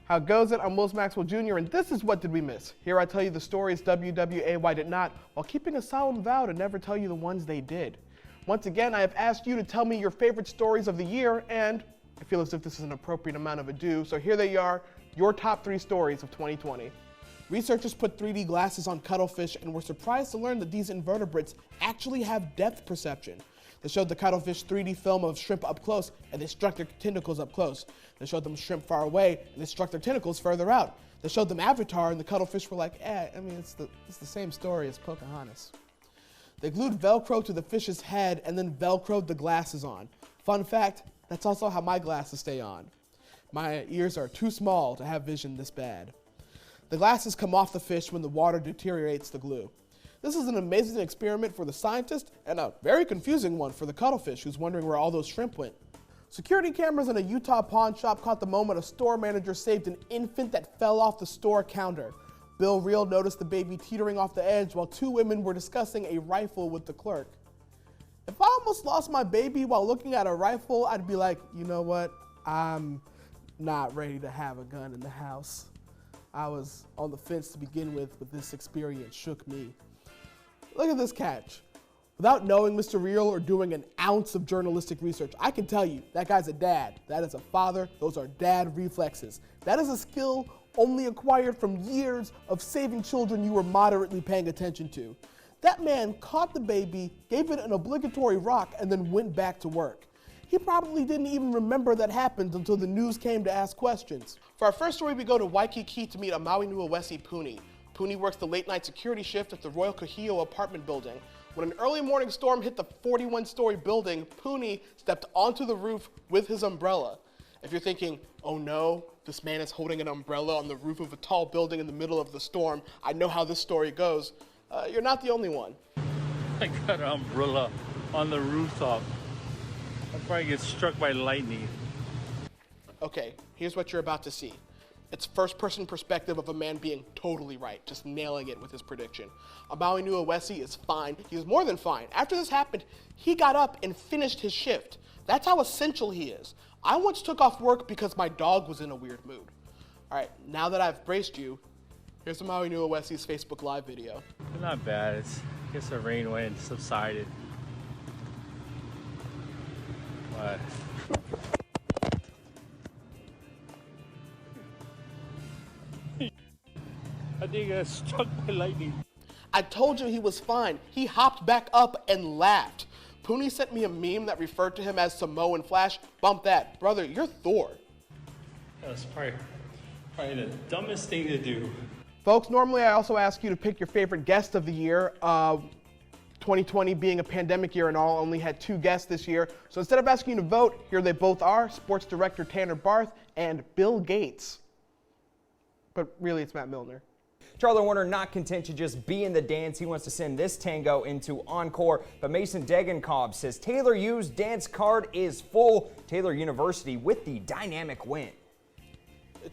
How goes it? I'm Wills Maxwell Jr. and this is What Did We Miss? Here I tell you the stories WWAY did not, while keeping a solemn vow to never tell you the ones they did. Once again, I have asked you to tell me your favorite stories of the year, and I feel as if this is an appropriate amount of ado, so here they are, your top 3 stories of 2020. Researchers put 3D glasses on cuttlefish and were surprised to learn that these invertebrates actually have depth perception. They showed the cuttlefish 3D film of shrimp up close, and they struck their tentacles up close. They showed them shrimp far away, and they struck their tentacles further out. They showed them Avatar, and the cuttlefish were like, it's the same story as Pocahontas. They glued Velcro to the fish's head and then Velcroed the glasses on. Fun fact, that's also how my glasses stay on. My ears are too small to have vision this bad. The glasses come off the fish when the water deteriorates the glue. This is an amazing experiment for the scientist and a very confusing one for the cuttlefish who's wondering where all those shrimp went. Security cameras in a Utah pawn shop caught the moment a store manager saved an infant that fell off the store counter. Bill Reel noticed the baby teetering off the edge while 2 women were discussing a rifle with the clerk. If I almost lost my baby while looking at a rifle, I'd be like, you know what? I'm not ready to have a gun in the house. I was on the fence to begin with, but this experience shook me. Look at this catch. Without knowing Mr. Reel or doing an ounce of journalistic research, I can tell you that guy's a dad. That is a father. Those are dad reflexes. That is a skill only acquired from years of saving children you were moderately paying attention to. That man caught the baby, gave it an obligatory rock, and then went back to work. He probably didn't even remember that happened until the news came to ask questions. For our first story, we go to Waikiki to meet Amaui-Nuawesi Puni. Puni works the late-night security shift at the Royal Kahio apartment building. When an early morning storm hit the 41-story building, Puni stepped onto the roof with his umbrella. If you're thinking, oh no, this man is holding an umbrella on the roof of a tall building in the middle of the storm, I know how this story goes, you're not the only one. I got an umbrella on the rooftop. I'll probably get struck by lightning. Okay, here's what you're about to see. It's first-person perspective of a man being totally right, just nailing it with his prediction. Amaui-Nuawesi is fine. He's more than fine. After this happened, he got up and finished his shift. That's how essential he is. I once took off work because my dog was in a weird mood. All right, now that I've braced you, here's Amaui-Nuawesi's Facebook Live video. Not bad. I guess the rain went and subsided. But I think I got struck by lightning. I told you he was fine. He hopped back up and laughed. Puni sent me a meme that referred to him as Samoan Flash. Bump that. Brother, you're Thor. That was probably the dumbest thing to do. Folks, normally I also ask you to pick your favorite guest of the year. 2020 being a pandemic year and all, only had 2 guests this year. So instead of asking you to vote, here they both are, sports director Tanner Barth and Bill Gates. But really, it's Matt Milner. Charlie Warner not content to just be in the dance. He wants to send this tango into encore. But Mason Degenkolb says Taylor U's dance card is full. Taylor University with the dynamic win.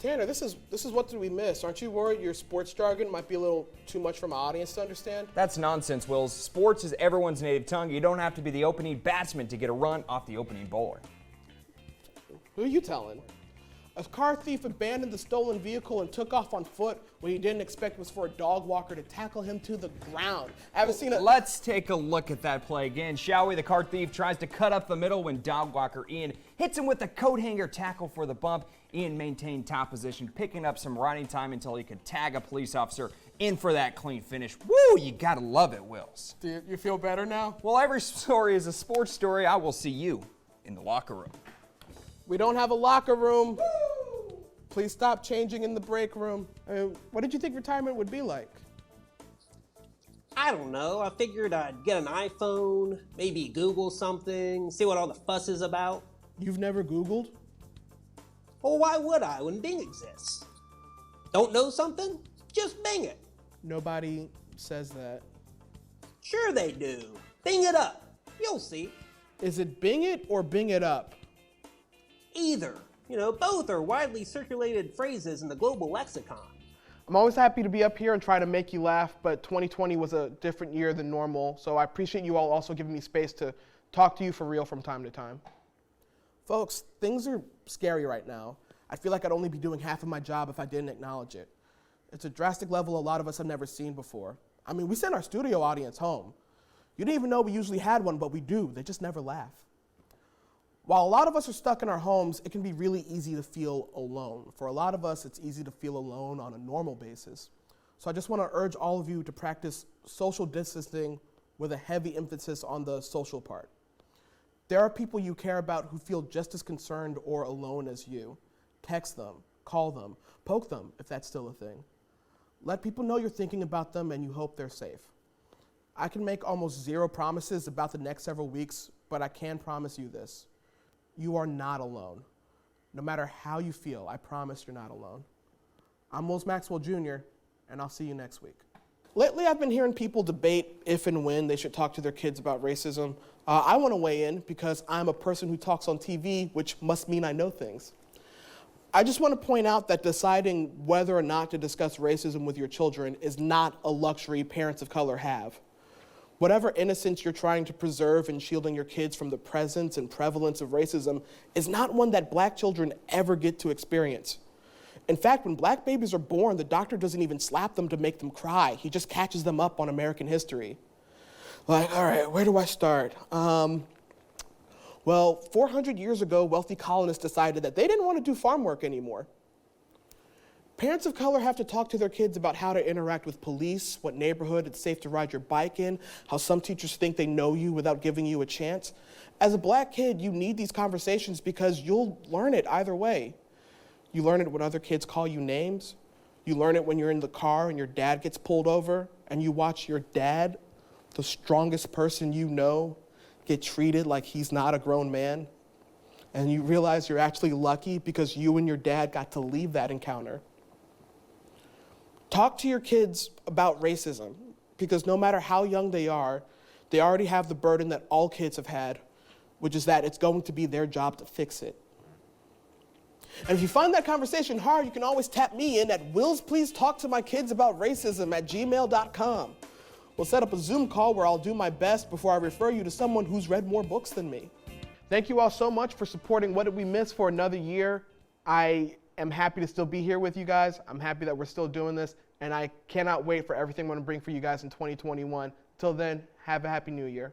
Tanner, this is What Did We Miss? Aren't you worried your sports jargon might be a little too much for my audience to understand? That's nonsense, Wills. Sports is everyone's native tongue. You don't have to be the opening batsman to get a run off the opening bowler. Who are you telling? A car thief abandoned the stolen vehicle and took off on foot. What he didn't expect was for a dog walker to tackle him to the ground. I haven't seen it. Let's take a look at that play again, shall we? The car thief tries to cut up the middle when dog walker Ian hits him with a coat hanger tackle for the bump. Ian maintained top position, picking up some riding time until he could tag a police officer in for that clean finish. Woo, you gotta love it, Wills. Do you feel better now? Well, every story is a sports story. I will see you in the locker room. We don't have a locker room. Please stop changing in the break room. What did you think retirement would be like? I don't know. I figured I'd get an iPhone, maybe Google something, see what all the fuss is about. You've never Googled? Well, why would I when Bing exists? Don't know something? Just Bing it. Nobody says that. Sure they do. Bing it up. You'll see. Is it Bing it or Bing it up? Either. You know, both are widely circulated phrases in the global lexicon. I'm always happy to be up here and try to make you laugh, but 2020 was a different year than normal, so I appreciate you all also giving me space to talk to you for real from time to time. Folks, things are scary right now. I feel like I'd only be doing half of my job if I didn't acknowledge it. It's a drastic level a lot of us have never seen before. I mean, we send our studio audience home. You didn't even know we usually had one, but we do. They just never laugh. While a lot of us are stuck in our homes, it can be really easy to feel alone. For a lot of us, it's easy to feel alone on a normal basis. So I just want to urge all of you to practice social distancing with a heavy emphasis on the social part. There are people you care about who feel just as concerned or alone as you. Text them, call them, poke them if that's still a thing. Let people know you're thinking about them and you hope they're safe. I can make almost zero promises about the next several weeks, but I can promise you this. You are not alone. No matter how you feel, I promise you're not alone. I'm Wills Maxwell Jr., and I'll see you next week. Lately, I've been hearing people debate if and when they should talk to their kids about racism. I want to weigh in because I'm a person who talks on TV, which must mean I know things. I just want to point out that deciding whether or not to discuss racism with your children is not a luxury parents of color have. Whatever innocence you're trying to preserve in shielding your kids from the presence and prevalence of racism is not one that black children ever get to experience. In fact, when black babies are born, the doctor doesn't even slap them to make them cry. He just catches them up on American history. Like, all right, where do I start? Well, 400 years ago, wealthy colonists decided that they didn't want to do farm work anymore. Parents of color have to talk to their kids about how to interact with police, what neighborhood it's safe to ride your bike in, how some teachers think they know you without giving you a chance. As a black kid, you need these conversations because you'll learn it either way. You learn it when other kids call you names. You learn it when you're in the car and your dad gets pulled over and you watch your dad, the strongest person you know, get treated like he's not a grown man. And you realize you're actually lucky because you and your dad got to leave that encounter. Talk to your kids about racism because no matter how young they already have the burden that all kids have had, which is that it's going to be their job to fix it. And if you find that conversation hard, you can always tap me in at willspleasetalktomykidsaboutracism@gmail.com. We'll set up a Zoom call where I'll do my best before I refer you to someone who's read more books than me. Thank you all so much for supporting What Did We Miss for another year. I am happy to still be here with you guys. I'm happy that we're still doing this, and I cannot wait for everything I'm going to bring for you guys in 2021. Till then, have a happy new year.